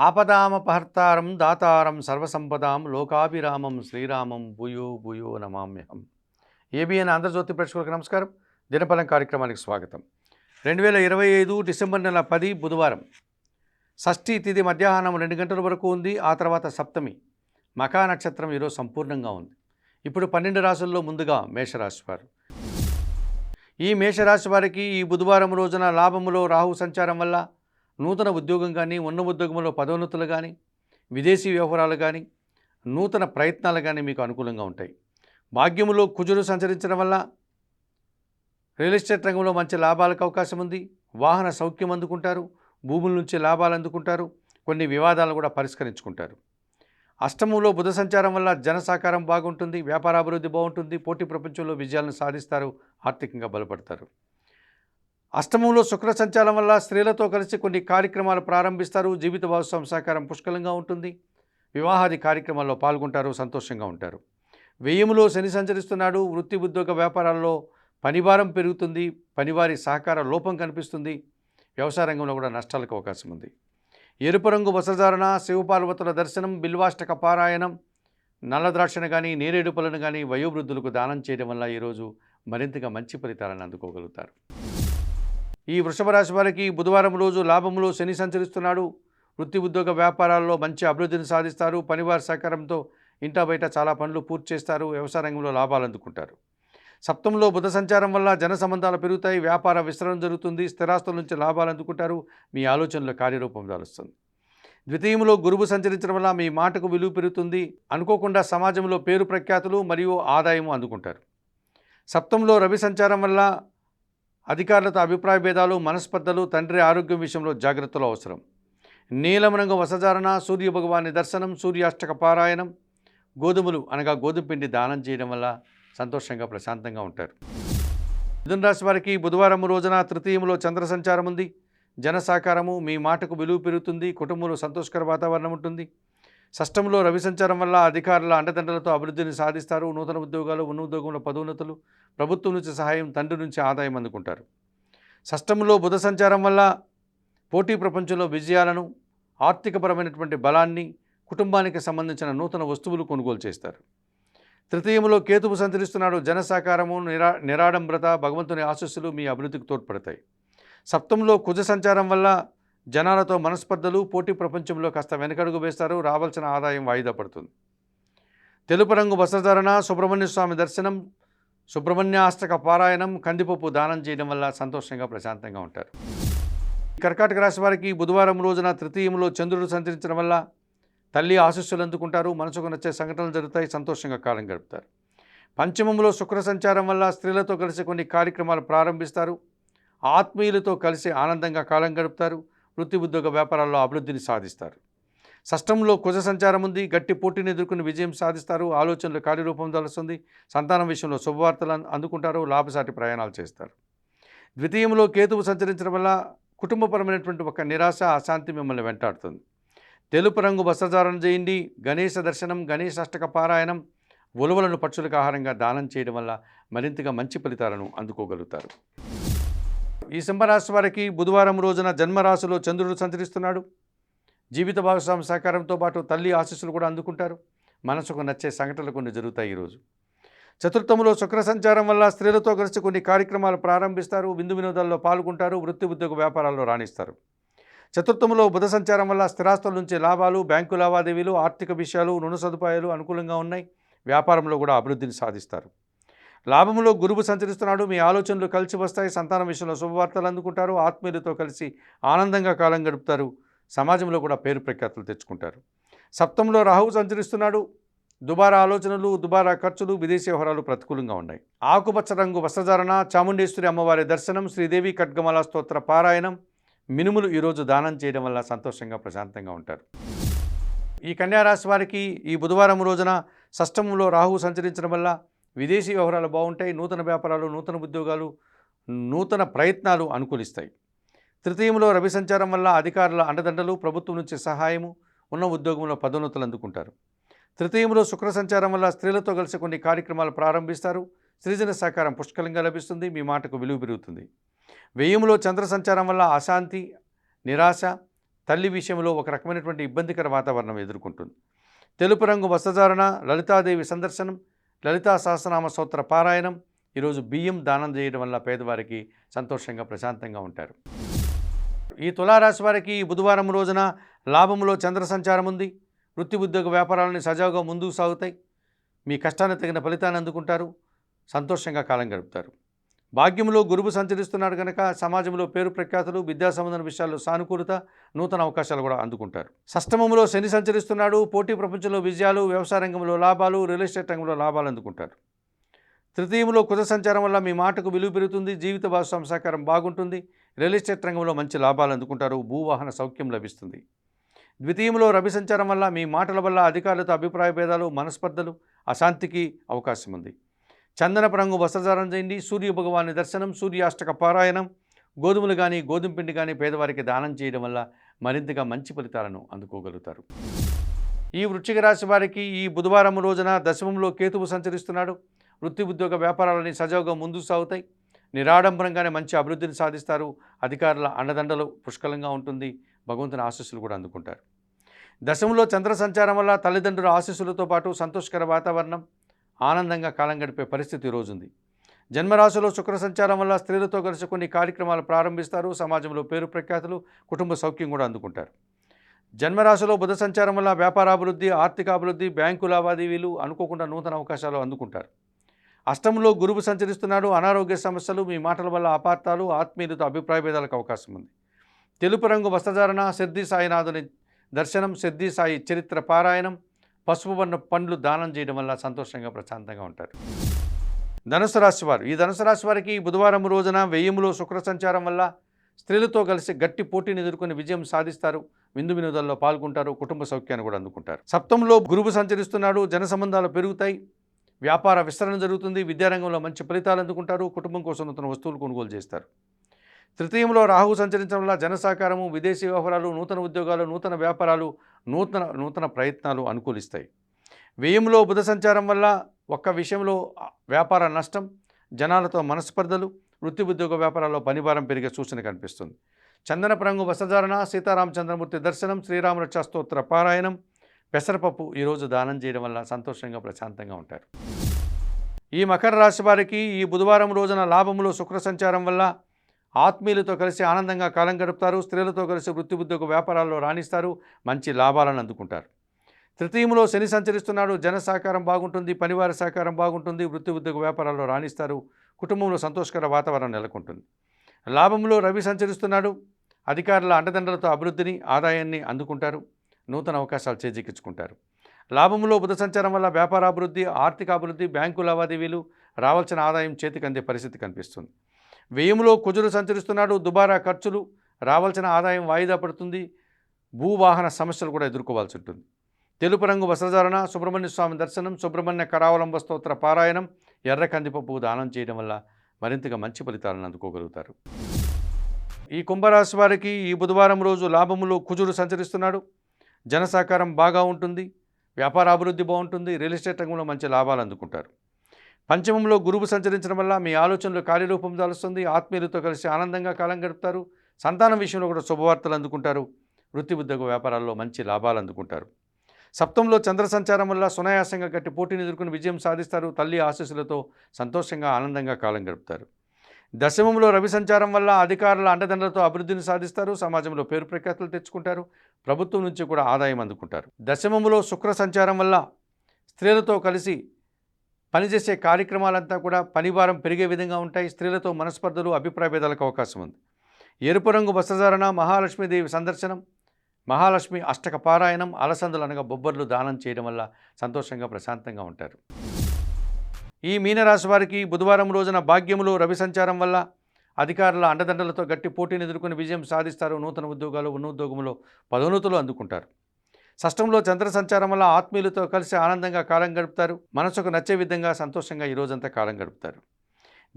ఆపదామపహర్తారం దాతారం సర్వసంపదాం లోకాభిరామం శ్రీరామం భూయో భూయో నమామ్యహం. ఏబిఎన్ ఆంధ్రజ్యోతి ప్రేక్షకులకు నమస్కారం. దినఫలం కార్యక్రమానికి స్వాగతం. 2025 డిసెంబర్ నెల 10 బుధవారం. షష్ఠీ తిథి మధ్యాహ్నం 2 గంటల వరకు ఉంది. ఆ తర్వాత సప్తమి మఖా నక్షత్రం ఈరోజు సంపూర్ణంగా ఉంది. ఇప్పుడు 12 రాశుల్లో ముందుగా మేషరాశి వారు. ఈ మేషరాశి వారికి ఈ బుధవారం రోజున లాభములో రాహు సంచారం వల్ల నూతన ఉద్యోగం కానీ, ఉన్న ఉద్యోగంలో పదోన్నతులు కానీ, విదేశీ వ్యవహారాలు కానీ, నూతన ప్రయత్నాలు కానీ మీకు అనుకూలంగా ఉంటాయి. భాగ్యములో కుజుడు సంచరించడం వల్ల రియల్ ఎస్టేట్ రంగంలో మంచి లాభాలకు అవకాశం ఉంది. వాహన సౌఖ్యం అందుకుంటారు. భూముల నుంచి లాభాలు అందుకుంటారు. కొన్ని వివాదాలను కూడా పరిష్కరించుకుంటారు. అష్టమంలో బుధ సంచారం వల్ల జన సహకారం బాగుంటుంది. వ్యాపారాభివృద్ధి బాగుంటుంది. పోటీ ప్రపంచంలో విజయాలను సాధిస్తారు. ఆర్థికంగా బలపడతారు. అష్టమంలో శుక్ర సంచారం వల్ల స్త్రీలతో కలిసి కొన్ని కార్యక్రమాలు ప్రారంభిస్తారు. జీవిత భాగస్వామి సహకారం పుష్కలంగా ఉంటుంది. వివాహాది కార్యక్రమాల్లో పాల్గొంటారు. సంతోషంగా ఉంటారు. వ్యయములో శని సంచరిస్తున్నాడు. వృత్తి ఉద్యోగ వ్యాపారాల్లో పనిభారం పెరుగుతుంది. పనివారి సహకార లోపం కనిపిస్తుంది. వ్యవసాయ రంగంలో కూడా నష్టాలకు అవకాశం ఉంది. ఎరుపు రంగు వస్త్రధారణ, శివపార్వతుల దర్శనం, బిల్వాష్టక పారాయణం, నల్ల ద్రాక్షను కానీ, నేరేడు పళ్ళను కానీ వయోవృద్ధులకు దానం చేయడం వల్ల ఈరోజు మరింతగా మంచి ఫలితాలను అందుకోగలుగుతారు. ఈ వృషభ రాశి వారికి బుధవారం రోజు లాభంలో శని సంచరిస్తున్నాడు. వృత్తి ఉద్యోగ వ్యాపారాల్లో మంచి అభివృద్ధిని సాధిస్తారు. పనివారి సహకారంతో ఇంటా బయట చాలా పనులు పూర్తి చేస్తారు. వ్యవసాయ రంగంలో లాభాలు అందుకుంటారు. సప్తంలో బుధ సంచారం వల్ల జన సంబంధాలు పెరుగుతాయి. వ్యాపార విస్తరణ జరుగుతుంది. స్థిరాస్తుల నుంచి లాభాలు అందుకుంటారు. మీ ఆలోచనలో కార్యరూపం దాలుస్తుంది. ద్వితీయంలో గురువు సంచరించడం వల్ల మీ మాటకు విలువ పెరుగుతుంది. అనుకోకుండా సమాజంలో పేరు ప్రఖ్యాతులు మరియు ఆదాయము అందుకుంటారు. సప్తంలో రవి సంచారం వల్ల అధికారులతో అభిప్రాయ భేదాలు, మనస్పర్ధలు, తండ్రి ఆరోగ్యం విషయంలో జాగ్రత్తలు అవసరం. నీలం రంగు వసధారణ, సూర్య భగవాని దర్శనం, సూర్యాష్టక పారాయణం, గోధుమలు అనగా గోధుమ పిండి దానం చేయడం వల్ల సంతోషంగా ప్రశాంతంగా ఉంటారు. మిథున రాశి వారికి బుధవారం రోజున తృతీయంలో చంద్ర సంచారం ఉంది. జన సహకారము, మీ మాటకు విలువ పెరుగుతుంది. కుటుంబంలో సంతోషకర వాతావరణం ఉంటుంది. షష్టంలో రవి సంచారం వల్ల అధికారుల అండదండలతో అభివృద్ధిని సాధిస్తారు. నూతన ఉద్యోగాలు, ఉన్న ఉద్యోగంలో పదోన్నతులు, ప్రభుత్వం నుంచి సహాయం, తండ్రి నుంచి ఆదాయం అందుకుంటారు. షష్టంలో బుధ సంచారం వల్ల పోటీ ప్రపంచంలో విజయాలను, ఆర్థికపరమైనటువంటి బలాన్ని, కుటుంబానికి సంబంధించిన నూతన వస్తువులు కొనుగోలు చేస్తారు. తృతీయంలో కేతువు సంచరిస్తున్నాడు. జన సహకారము, నిరాడంబరత, భగవంతుని ఆశీస్సులు మీ అభివృద్ధికి తోడ్పడతాయి. సప్తంలో కుజ సంచారం వల్ల జనాలతో మనస్పర్ధలు, పోటీ ప్రపంచంలో కాస్త వెనకడుగు వేస్తారు. రావాల్సిన ఆదాయం వాయిదా పడుతుంది. తెలుపు రంగు వస్త్రధారణ, సుబ్రహ్మణ్య స్వామి దర్శనం, సుబ్రహ్మణ్యాష్టక పారాయణం, కందిపప్పు దానం చేయడం వల్ల సంతోషంగా ప్రశాంతంగా ఉంటారు. కర్కాటక రాశి వారికి బుధవారం రోజున తృతీయంలో చంద్రుడు సంచరించడం వల్ల తల్లి ఆశీస్సులు అందుకుంటారు. మనసుకు నచ్చే సంఘటనలు జరుగుతాయి. సంతోషంగా కాలం గడుపుతారు. పంచమంలో శుక్ర సంచారం వల్ల స్త్రీలతో కలిసి కొన్ని కార్యక్రమాలు ప్రారంభిస్తారు. ఆత్మీయులతో కలిసి ఆనందంగా కాలం గడుపుతారు. వృత్తి ఉద్యోగ వ్యాపారాల్లో అభివృద్ధిని సాధిస్తారు. షష్టంలో కుజ సంచారం ఉంది. గట్టి పోటీని ఎదుర్కొని విజయం సాధిస్తారు. ఆలోచనలు కార్యరూపం దాలుస్తుంది. సంతానం విషయంలో శుభవార్తలు అందుకుంటారు. లాభసాటి ప్రయాణాలు చేస్తారు. ద్వితీయంలో కేతువు సంచరించడం వల్ల కుటుంబపరమైనటువంటి ఒక నిరాశ, అశాంతి మిమ్మల్ని వెంటాడుతుంది. తెలుపు రంగు వస్త్రధారణ చేయండి. గణేశ దర్శనం, గణేశాష్టక పారాయణం, ఉలవలను పక్షులకు ఆహారంగా దానం చేయడం వల్ల మరింతగా మంచి ఫలితాలను అందుకోగలుగుతారు. ఈ సింహరాశి వారికి బుధవారం రోజున జన్మరాశిలో చంద్రుడు సంచరిస్తున్నాడు. జీవిత భాగస్వామి సహకారంతో పాటు తల్లి ఆశీస్సులు కూడా అందుకుంటారు. మనసుకు నచ్చే సంఘటనలు కొన్ని జరుగుతాయి ఈరోజు. చతుర్థంలో శుక్ర సంచారం వల్ల స్త్రీలతో కలిసి కొన్ని కార్యక్రమాలు ప్రారంభిస్తారు. విందు వినోదాల్లో పాల్గొంటారు. వృత్తి ఉద్యోగ వ్యాపారాల్లో రాణిస్తారు. చతుర్థంలో బుధ సంచారం వల్ల స్థిరాస్తుల నుంచి లాభాలు, బ్యాంకు లావాదేవీలు, ఆర్థిక విషయాలు, రుణ సదుపాయాలు అనుకూలంగా ఉన్నాయి. వ్యాపారంలో కూడా అభివృద్ధిని సాధిస్తారు. లాభంలో గురువు సంచరిస్తున్నాడు. మీ ఆలోచనలు కలిసి వస్తాయి. సంతానం విషయంలో శుభవార్తలు అందుకుంటారు. ఆత్మీయులతో కలిసి ఆనందంగా కాలం గడుపుతారు. సమాజంలో కూడా పేరు ప్రఖ్యాతులు తెచ్చుకుంటారు. సప్తంలో రాహువు సంచరిస్తున్నాడు. దుబారా ఆలోచనలు, దుబారా ఖర్చులు, విదేశీ వ్యవహారాలు ప్రతికూలంగా ఉన్నాయి. ఆకుపచ్చ రంగు వస్త్రధారణ, చాముండేశ్వరి అమ్మవారి దర్శనం, శ్రీదేవి ఖడ్గమాల స్తోత్ర పారాయణం, మినుములు ఈరోజు దానం చేయడం వల్ల సంతోషంగా ప్రశాంతంగా ఉంటారు. ఈ కన్యారాశి వారికి ఈ బుధవారం రోజున షష్టమంలో రాహువు సంచరించడం వల్ల విదేశీ వ్యవహారాలు బాగుంటాయి. నూతన వ్యాపారాలు, నూతన ఉద్యోగాలు, నూతన ప్రయత్నాలు అనుకూలిస్తాయి. తృతీయంలో రవి సంచారం వల్ల అధికారుల అండదండలు, ప్రభుత్వం నుంచి సహాయము, ఉన్న ఉద్యోగంలో పదోన్నతులు అందుకుంటారు. తృతీయంలో శుక్ర సంచారం వల్ల స్త్రీలతో కలిసి కొన్ని కార్యక్రమాలు ప్రారంభిస్తారు. సృజన సహకారం పుష్కలంగా లభిస్తుంది. మీ మాటకు విలువ పెరుగుతుంది. వ్యయములో చంద్ర సంచారం వల్ల అశాంతి, నిరాశ, తల్లి విషయంలో ఒక రకమైనటువంటి ఇబ్బందికర వాతావరణం ఎదుర్కొంటుంది. తెలుపు రంగు వస్త్రధారణ, లలితాదేవి సందర్శనం, లలితా సహస్రనామ స్తోత్ర పారాయణం, ఈరోజు బియ్యం దానం చేయడం వల్ల పేదవారికి సంతోషంగా ప్రశాంతంగా ఉంటారు. ఈ తులారాశి వారికి ఈ బుధవారం రోజున లాభంలో చంద్ర సంచారం ఉంది. వృత్తి ఉద్యోగ వ్యాపారాలని సజావుగా ముందుకు సాగుతాయి. మీ కష్టానికి తగిన ఫలితాన్ని అందుకుంటారు. సంతోషంగా కాలం గడుపుతారు. భాగ్యంలో గురువు సంచరిస్తున్నాడు కనుక సమాజంలో పేరు ప్రఖ్యాతులు, విద్యా సంబంధమైన విషయాల్లో సానుకూలత, నూతన అవకాశాలు కూడా అందుకుంటారు. షష్టమంలో శని సంచరిస్తున్నాడు. పోటీ ప్రపంచంలో విజయాలు, వ్యవసాయ రంగంలో లాభాలు, రియల్ ఎస్టేట్ రంగంలో లాభాలు అందుకుంటారు. తృతీయంలో కుజ సంచారం వల్ల మీ మాటకు విలువ పెరుగుతుంది. జీవిత భాగస్వామి సహకారం బాగుంటుంది. రియల్ ఎస్టేట్ రంగంలో మంచి లాభాలు అందుకుంటారు. భూవాహన సౌఖ్యం లభిస్తుంది. ద్వితీయంలో రవి సంచారం వల్ల మీ మాటల వల్ల అధికారులతో అభిప్రాయ భేదాలు, మనస్పర్ధలు, అశాంతికి అవకాశం ఉంది. చందనపు రంగు వస్త్రధారణ చేయండి. సూర్య భగవాని దర్శనం, సూర్యాష్టక పారాయణం, గోధుమలు కానీ గోధుమ పిండి కానీ పేదవారికి దానం చేయడం వల్ల మరింతగా మంచి ఫలితాలను అందుకోగలుగుతారు. ఈ వృశ్చిక రాశి వారికి ఈ బుధవారం రోజున దశమంలో కేతువు సంచరిస్తున్నాడు. వృత్తి ఉద్యోగ వ్యాపారాలని సజావుగా ముందుకు సాగుతాయి. నిరాడంబరంగానే మంచి అభివృద్ధిని సాధిస్తారు. అధికారుల అండదండలు పుష్కలంగా ఉంటుంది. భగవంతుని ఆశీస్సులు కూడా అందుకుంటారు. దశమంలో చంద్ర సంచారం వల్ల తల్లిదండ్రుల ఆశీస్సులతో పాటు సంతోషకర వాతావరణం, ఆనందంగా కాలం గడిపే పరిస్థితి ఈరోజుంది. జన్మరాశిలో శుక్ర సంచారం వల్ల స్త్రీలతో కలిసి కొన్ని కార్యక్రమాలు ప్రారంభిస్తారు. సమాజంలో పేరు ప్రఖ్యాతులు, కుటుంబ సౌఖ్యం కూడా అందుకుంటారు. జన్మరాశిలో బుధ సంచారం వల్ల వ్యాపారాభివృద్ధి, ఆర్థికాభివృద్ధి, బ్యాంకు లావాదేవీలు, అనుకోకుండా నూతన అవకాశాలు అందుకుంటారు. అష్టంలో గురువు సంచరిస్తున్నాడు. అనారోగ్య సమస్యలు, మీ మాటల వల్ల అపార్థాలు, ఆత్మీయులతో అభిప్రాయ భేదాలకు అవకాశం ఉంది. తెలుపు రంగు వస్త్రధారణ, సిద్ధి సాయినాథుని దర్శనం, సిద్ధి సాయి చరిత్ర పారాయణం, పసుపు వర్ణ పండ్లు దానం చేయడం వల్ల సంతోషంగా ప్రశాంతంగా ఉంటారు. ధనుసు రాశి వారు ఈ ధనుసు రాశి వారికి బుధవారం రోజున వ్యయంలో శుక్ర సంచారం వల్ల స్త్రీలతో కలిసి గట్టి పోటీని ఎదుర్కొని విజయం సాధిస్తారు. విందు వినోదాల్లో పాల్గొంటారు. కుటుంబ సౌఖ్యాన్ని కూడా అందుకుంటారు. సప్తంలో గురువు సంచరిస్తున్నాడు. జన సంబంధాలు పెరుగుతాయి. వ్యాపార విస్తరణ జరుగుతుంది. విద్యారంగంలో మంచి ఫలితాలు అందుకుంటారు. కుటుంబం కోసం నూతన వస్తువులు కొనుగోలు చేస్తారు. తృతీయంలో రాహు సంచరించడం వల్ల జన సహకారము, విదేశీ వ్యవహారాలు, నూతన ఉద్యోగాలు, నూతన వ్యాపారాలు, నూతన ప్రయత్నాలు అనుకూలిస్తాయి. వ్యయంలో బుధ సంచారం వల్ల ఒక్క విషయంలో వ్యాపార నష్టం, జనాలతో మనస్పర్ధలు, వృత్తి ఉద్యోగ వ్యాపారాల్లో పనిభారం పెరిగే సూచన కనిపిస్తుంది. చందనపు రంగు వస్త్రధారణ, సీతారామచంద్రమూర్తి దర్శనం, శ్రీరామరక్ష స్తోత్ర పారాయణం, పెసరపప్పు ఈరోజు దానం చేయడం వల్ల సంతోషంగా ప్రశాంతంగా ఉంటారు. ఈ మకర రాశి వారికి ఈ బుధవారం రోజున లాభంలో శుక్ర సంచారం వల్ల ఆత్మీయులతో కలిసి ఆనందంగా కాలం గడుపుతారు. స్త్రీలతో కలిసి వృత్తి ఉద్యోగ వ్యాపారాల్లో రాణిస్తారు. మంచి లాభాలను అందుకుంటారు. తృతీయంలో శని సంచరిస్తున్నాడు. జన సహకారం బాగుంటుంది. పనివారి సహకారం బాగుంటుంది. వృత్తి ఉద్యోగ వ్యాపారాల్లో రాణిస్తారు. కుటుంబంలో సంతోషకర వాతావరణం నెలకొంటుంది. లాభంలో రవి సంచరిస్తున్నాడు. అధికారుల అండదండలతో అభివృద్ధిని, ఆదాయాన్ని అందుకుంటారు. నూతన అవకాశాలు చేజిక్కించుకుంటారు. లాభంలో బుధ సంచారం వల్ల వ్యాపారాభివృద్ధి, ఆర్థికాభివృద్ధి, బ్యాంకు లావాదేవీలు, రావాల్సిన ఆదాయం చేతికి అందే పరిస్థితి కనిపిస్తుంది. వ్యయంలో కుజుడు సంచరిస్తున్నాడు. దుబారా ఖర్చులు, రావాల్సిన ఆదాయం వాయిదా పడుతుంది. భూవాహన సమస్యలు కూడా ఎదుర్కోవాల్సి ఉంటుంది. తెలుపు రంగు వస్త్రధారణ, సుబ్రహ్మణ్య స్వామి దర్శనం, సుబ్రహ్మణ్య కరావలంబ స్తోత్ర పారాయణం, ఎర్ర కందిపప్పు దానం చేయడం వల్ల మరింతగా మంచి ఫలితాలను అందుకోగలుగుతారు. ఈ కుంభరాశి వారికి ఈ బుధవారం రోజు లాభములో కుజుడు సంచరిస్తున్నాడు. జన సహకారం బాగా ఉంటుంది. వ్యాపార అభివృద్ధి బాగుంటుంది. రియల్ ఎస్టేట్ రంగంలో మంచి లాభాలు అందుకుంటారు. పంచమంలో గురువు సంచరించడం వల్ల మీ ఆలోచనలు కార్యరూపం దాలుస్తుంది. ఆత్మీయులతో కలిసి ఆనందంగా కాలం గడుపుతారు. సంతానం విషయంలో కూడా శుభవార్తలు అందుకుంటారు. వృత్తి ఉద్యోగ వ్యాపారాల్లో మంచి లాభాలు అందుకుంటారు. సప్తంలో చంద్ర సంచారం వల్ల సునాయాసంగా గట్టి పోటీని ఎదుర్కొని విజయం సాధిస్తారు. తల్లి ఆశీస్సులతో సంతోషంగా ఆనందంగా కాలం గడుపుతారు. దశమంలో రవి సంచారం వల్ల అధికారుల అండదండలతో అభివృద్ధిని సాధిస్తారు. సమాజంలో పేరు ప్రఖ్యాతులు తెచ్చుకుంటారు. ప్రభుత్వం నుంచి కూడా ఆదాయం అందుకుంటారు. దశమంలో శుక్ర సంచారం వల్ల స్త్రీలతో కలిసి పనిచేసే కార్యక్రమాలంతా కూడా పనిభారం పెరిగే విధంగా ఉంటాయి. స్త్రీలతో మనస్పర్ధలు, అభిప్రాయ భేదాలకు అవకాశం ఉంది. ఎరుపు రంగు వస్త్రధారణ, మహాలక్ష్మీదేవి సందర్శనం, మహాలక్ష్మి అష్టక పారాయణం, అలసందులు అనగా బొబ్బర్లు దానం చేయడం వల్ల సంతోషంగా ప్రశాంతంగా ఉంటారు. ఈ మీనరాశి వారికి బుధవారం రోజున భాగ్యములో రవి సంచారం వల్ల అధికారుల అండదండలతో గట్టి పోటీని ఎదుర్కొని విజయం సాధిస్తారు. నూతన ఉద్యోగాలు, ఉన్నోద్యోగంలో పదోన్నతులు అందుకుంటారు. షష్టంలో చంద్ర సంచారం వల్ల ఆత్మీయులతో కలిసి ఆనందంగా కాలం గడుపుతారు. మనసుకు నచ్చే విధంగా సంతోషంగా ఈ రోజంతా కాలం గడుపుతారు.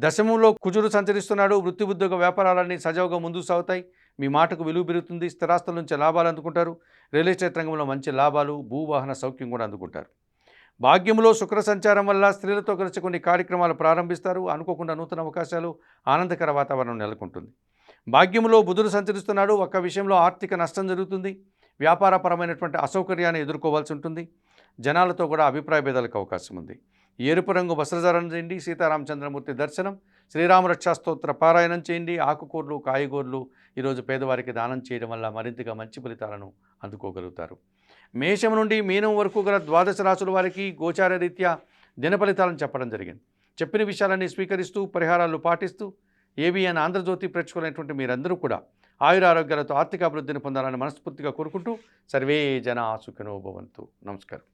దశమంలో కుజుడు సంచరిస్తున్నాడు. వృత్తి ఉద్యోగ వ్యాపారాలన్నీ సజావుగా ముందుకు సాగుతాయి. మీ మాటకు విలువ పెరుగుతుంది. స్థిరాస్తుల నుంచి లాభాలు అందుకుంటారు. రియల్ ఎస్టేట్ రంగంలో మంచి లాభాలు, భూవాహన సౌఖ్యం కూడా అందుకుంటారు. భాగ్యంలో శుక్ర సంచారం వల్ల స్త్రీలతో కలిసి కొన్ని కార్యక్రమాలు ప్రారంభిస్తారు. అనుకోకుండా నూతన అవకాశాలు, ఆనందకర వాతావరణం నెలకొంటుంది. భాగ్యములో బుధుడు సంచరిస్తున్నాడు. ఒక్క విషయంలో ఆర్థిక నష్టం జరుగుతుంది. వ్యాపారపరమైనటువంటి అసౌకర్యాన్ని ఎదుర్కోవాల్సి ఉంటుంది. జనాలతో కూడా అభిప్రాయ భేదాలకు అవకాశం ఉంది. ఎరుపు రంగు వస్త్రధారణ చేయండి. సీతారామచంద్రమూర్తి దర్శనం, శ్రీరామరక్షా స్తోత్ర పారాయణం చేయండి. ఆకుకూరలు, కాయగూరలు ఈరోజు పేదవారికి దానం చేయడం వల్ల మరింతగా మంచి ఫలితాలను అందుకోగలుగుతారు. మేషం నుండి మీనం వరకు గల ద్వాదశ రాశుల వారికి గోచార రీత్యా దిన ఫలితాలను చెప్పడం జరిగింది. చెప్పిన విషయాలన్నీ స్వీకరిస్తూ పరిహారాలు పాటిస్తూ ఏబిఎన్ ఆంధ్రజ్యోతి ప్రేక్షకులైనటువంటి మీరందరూ కూడా ఆయురారోగ్యాలతో ఆర్థిక అభివృద్ధిని పొందాలని మనస్ఫూర్తిగా కోరుకుంటూ సర్వే జనా సుఖినో భవంతు. నమస్కారం.